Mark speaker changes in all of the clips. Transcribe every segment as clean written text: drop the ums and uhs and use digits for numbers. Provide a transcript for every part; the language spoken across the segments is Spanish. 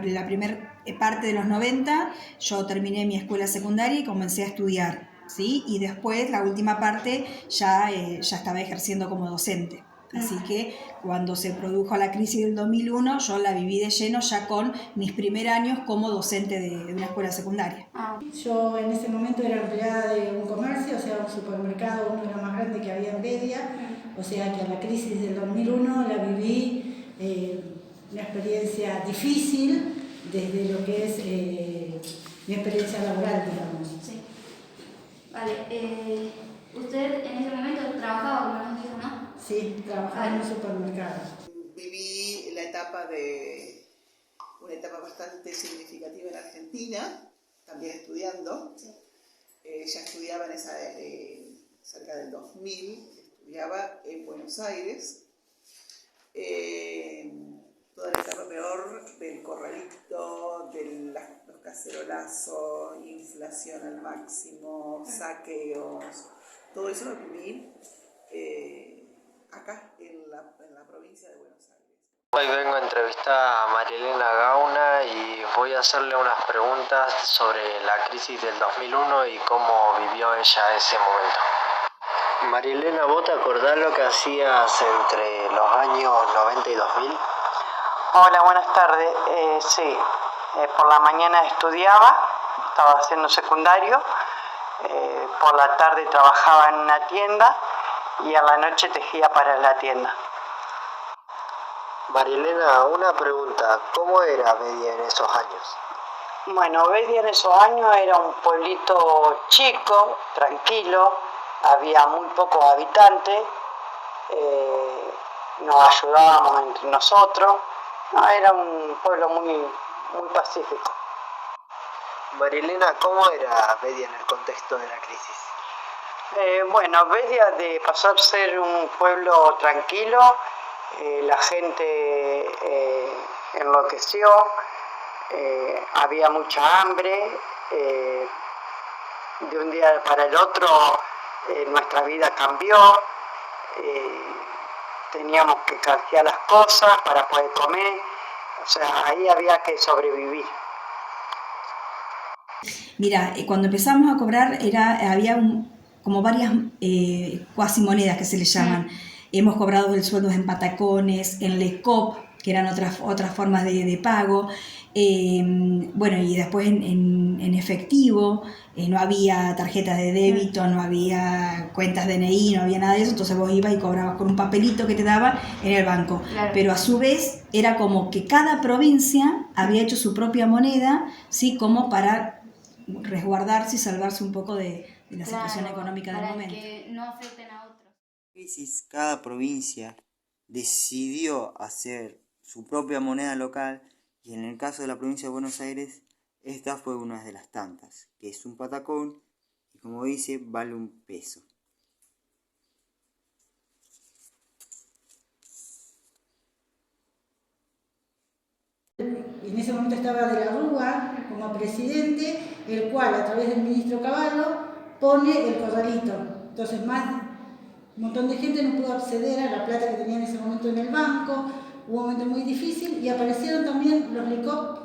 Speaker 1: La primera parte de los 90 yo terminé mi escuela secundaria y comencé a estudiar, ¿sí? Y después la última parte ya estaba ejerciendo como docente. Así que cuando se produjo la crisis del 2001 yo la viví de lleno ya con mis primeros años como docente de una escuela secundaria.
Speaker 2: Yo en ese momento era empleada de un comercio, o sea, un supermercado, uno de los más grandes que había en Bedia, o sea que a la crisis del 2001 la viví, una experiencia difícil desde lo que es mi experiencia laboral, digamos.
Speaker 3: Sí. Vale, usted en ese momento trabajaba, como nos dijo, ¿no?
Speaker 2: Sí, trabajaba en un supermercado.
Speaker 4: Viví una etapa bastante significativa en Argentina, también estudiando.
Speaker 3: Sí.
Speaker 4: Ya estudiaba cerca del 2000, estudiaba en Buenos Aires. Toda la etapa peor del corralito, de los cacerolazos, inflación al máximo, saqueos, todo eso lo viví acá en la provincia de Buenos Aires.
Speaker 5: Hoy vengo a entrevistar a Marielena Gauna y voy a hacerle unas preguntas sobre la crisis del 2001 y cómo vivió ella ese momento. Marielena, ¿vos te acordás lo que hacías entre los años 90 y 2000?
Speaker 6: Hola, buenas tardes. Sí, por la mañana estudiaba, estaba haciendo secundario, por la tarde trabajaba en una tienda y a la noche tejía para la tienda.
Speaker 5: Marielena, una pregunta, ¿cómo era Bedia en esos años?
Speaker 6: Bueno, Bedia en esos años era un pueblito chico, tranquilo, había muy pocos habitantes, nos ayudábamos entre nosotros, no, era un pueblo muy pacífico.
Speaker 5: Marielena, ¿cómo era Bedia en el contexto de la crisis?
Speaker 6: Bueno, Bedia pasó a ser un pueblo tranquilo, la gente enloqueció, había mucha hambre, de un día para el otro nuestra vida cambió, teníamos que canjear las cosas para poder comer, o sea, ahí había que sobrevivir.
Speaker 1: Mira, cuando empezamos a cobrar había como varias cuasi monedas que se le llaman. Hemos cobrado el sueldo en patacones, en Lecop, que eran otras formas de pago. Bueno, y después en efectivo, no había tarjetas de débito, no había cuentas DNI, no había nada de eso, entonces vos ibas y cobrabas con un papelito que te daba en el banco.
Speaker 3: Claro.
Speaker 1: Pero a su vez era como que cada provincia había hecho su propia moneda, ¿sí? Como para resguardarse y salvarse un poco de la situación económica del momento.
Speaker 3: Para que no afecten a otros.
Speaker 7: Crisis, cada provincia decidió hacer su propia moneda local y en el caso de la provincia de Buenos Aires, esta fue una de las tantas, que es un patacón y como dice, vale un peso.
Speaker 2: En ese momento estaba de la Rúa como presidente, el cual a través del ministro Cavallo pone el corralito. Entonces un montón de gente no pudo acceder a la plata que tenía en ese momento en el banco, hubo un momento muy difícil y aparecieron también los licop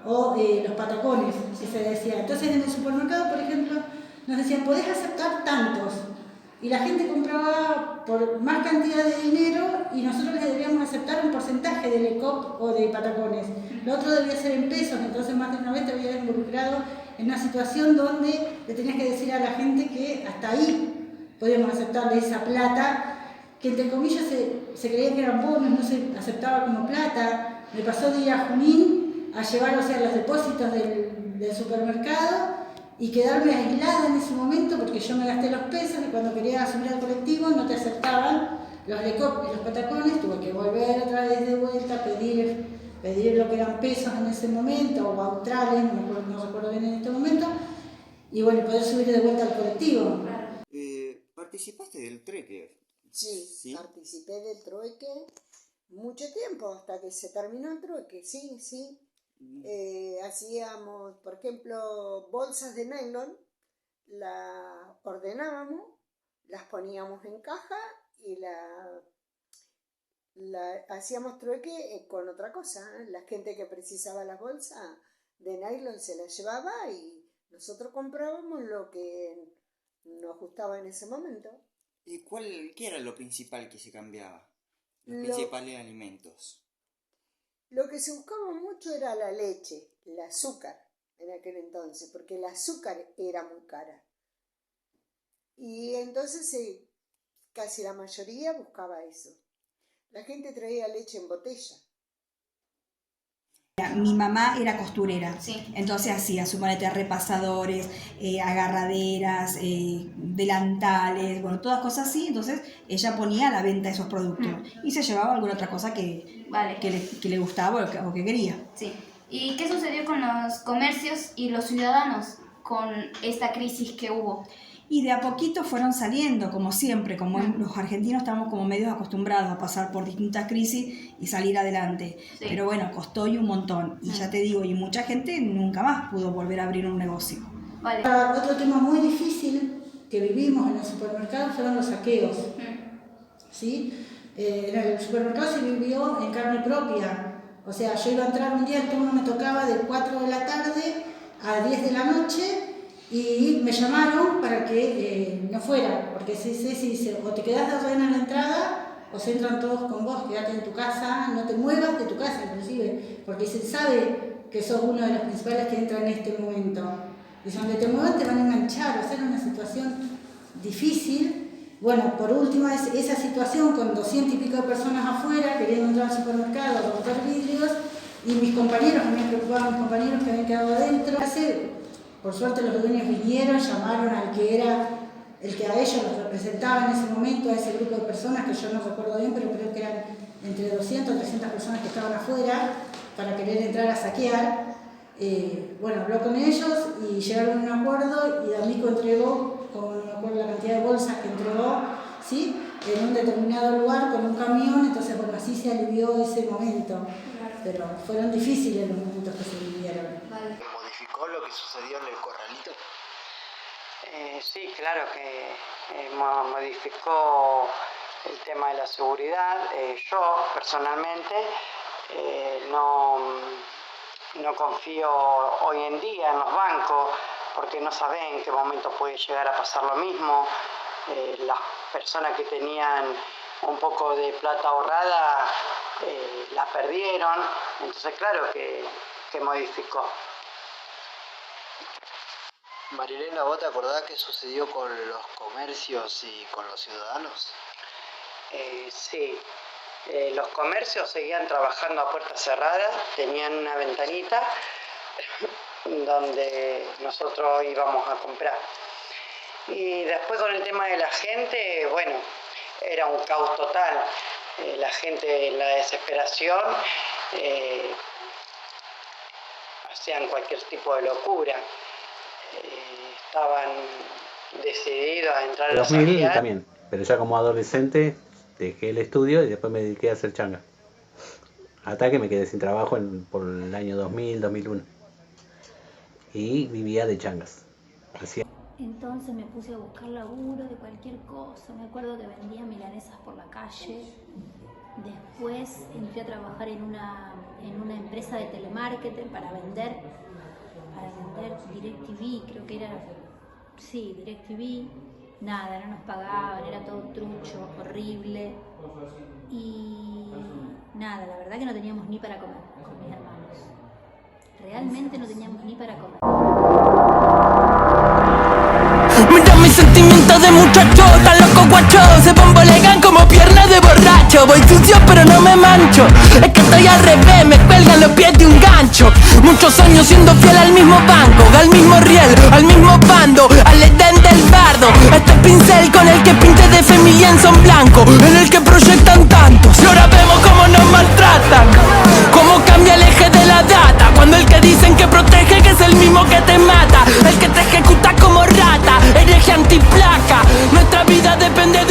Speaker 2: o los patacones, que se decía. Entonces en el supermercado, por ejemplo, nos decían, podés aceptar tantos. Y la gente compraba por más cantidad de dinero y nosotros les debíamos aceptar un porcentaje de lecop o de patacones. Lo otro debía ser en pesos, entonces más de una vez te había involucrado en una situación donde le tenías que decir a la gente que hasta ahí podíamos aceptarle esa plata, que entre comillas se creía que eran bonos, no se aceptaba como plata. Me pasó de ir a Junín a llevar, o sea, los depósitos del supermercado y quedarme aislada en ese momento porque yo me gasté los pesos y cuando quería subir al colectivo no te aceptaban los lecop y los patacones, tuve que volver otra vez de vuelta, pedir lo que eran pesos en ese momento o australes, no recuerdo bien en este momento, y bueno, poder subir de vuelta al colectivo.
Speaker 7: ¿Participaste del trueque?
Speaker 8: Sí, participé del trueque mucho tiempo, hasta que se terminó el trueque, sí. Hacíamos, por ejemplo, bolsas de nylon, las ordenábamos, las poníamos en caja y hacíamos trueque con otra cosa. La gente que precisaba las bolsas de nylon se las llevaba y nosotros comprábamos lo que nos gustaba en ese momento.
Speaker 7: ¿Y qué era lo principal que se cambiaba? Los
Speaker 8: Lo-
Speaker 7: principales alimentos.
Speaker 8: Lo que se buscaba mucho era la leche, el azúcar en aquel entonces, porque el azúcar era muy cara. Y entonces casi la mayoría buscaba eso. La gente traía leche en botella.
Speaker 1: Mi mamá era costurera,
Speaker 3: Sí.
Speaker 1: entonces hacía, suponete, repasadores, agarraderas, delantales, bueno, todas cosas así. Entonces ella ponía a la venta esos productos y se llevaba alguna otra cosa que le gustaba o que quería.
Speaker 3: Sí. ¿Y qué sucedió con los comercios y los ciudadanos con esta crisis que hubo?
Speaker 1: Y de a poquito fueron saliendo, como siempre, como los argentinos estamos como medios acostumbrados a pasar por distintas crisis y salir adelante.
Speaker 3: Sí.
Speaker 1: Pero bueno, costó y un montón. Y ya te digo, y mucha gente nunca más pudo volver a abrir un negocio.
Speaker 3: Vale.
Speaker 2: Otro tema muy difícil que vivimos en el supermercado fueron los saqueos. ¿Sí? En el supermercado se vivió en carne propia. O sea, yo iba a entrar un día, el turno me tocaba de 4 de la tarde a 10 de la noche y me llamaron para que no fuera, porque Ceci dice, o te quedás de ordena en la entrada o se entran todos con vos, quédate en tu casa, no te muevas de tu casa inclusive, porque se sabe que sos uno de los principales que entra en este momento. Dice, donde te muevas te van a enganchar, o sea, era una situación difícil. Bueno, por último, esa situación con 200 y pico de personas afuera, queriendo entrar al supermercado a romper vidrios, y mis compañeros, me preocupaban mis compañeros que habían quedado adentro. Por suerte los dueños vinieron, llamaron al que era el que a ellos los representaba en ese momento, a ese grupo de personas que yo no recuerdo bien, pero creo que eran entre 200 o 300 personas que estaban afuera para querer entrar a saquear. Bueno, habló con ellos y llegaron a un acuerdo y D'Amico entregó, como no me acuerdo la cantidad de bolsas que entregó, ¿sí? En un determinado lugar con un camión, entonces bueno, así se alivió ese momento. Pero fueron difíciles los momentos que se vivieron.
Speaker 3: Vale.
Speaker 5: ¿Modificó lo que sucedió en el corralito?
Speaker 6: Sí, claro que modificó el tema de la seguridad. Yo personalmente no confío hoy en día en los bancos porque no saben en qué momento puede llegar a pasar lo mismo. Las personas que tenían un poco de plata ahorrada la perdieron, entonces claro que modificó.
Speaker 5: Marilena, ¿vos te acordás qué sucedió con los comercios y con los ciudadanos?
Speaker 6: Sí, los comercios seguían trabajando a puertas cerradas, tenían una ventanita donde nosotros íbamos a comprar. Y después con el tema de la gente, bueno, era un caos total. La gente en la desesperación hacían cualquier tipo de locura. Estaban decididos a entrar a la
Speaker 9: 2000
Speaker 6: saquear.
Speaker 9: también, pero ya como adolescente dejé el estudio y después me dediqué a hacer changa. Hasta que me quedé sin trabajo por el año 2000, 2001. Y vivía de changas. Hacía...
Speaker 10: Entonces me puse a buscar laburo de cualquier cosa. Me acuerdo que vendía milanesas por la calle. Después entré a trabajar en una empresa de telemarketing para vender DirecTV, creo que era, sí, DirecTV. Nada, no nos pagaban, era todo trucho, horrible. Y nada, la verdad que no teníamos ni para comer con mis hermanos. Realmente no teníamos ni para comer.
Speaker 11: Mira mis sentimientos de muchacho, tan loco guacho, se bombolegan como piernas de borracho. Voy sucio pero no me mancho, es que estoy al revés, me cuelgan los pies de un gancho. Muchos años siendo fiel al mismo banco, al mismo riel, al mismo bando, al edén del bardo. Este pincel con el que pinté de fe mi lienzo en blanco, en el que proyectan tantos. Y ahora vemos cómo nos maltratan, cómo cambia el eje de la data, cuando el que dicen que protege que es el mismo que te mata, el que te ejecuta como rata, hereje antiplaca. Nuestra vida depende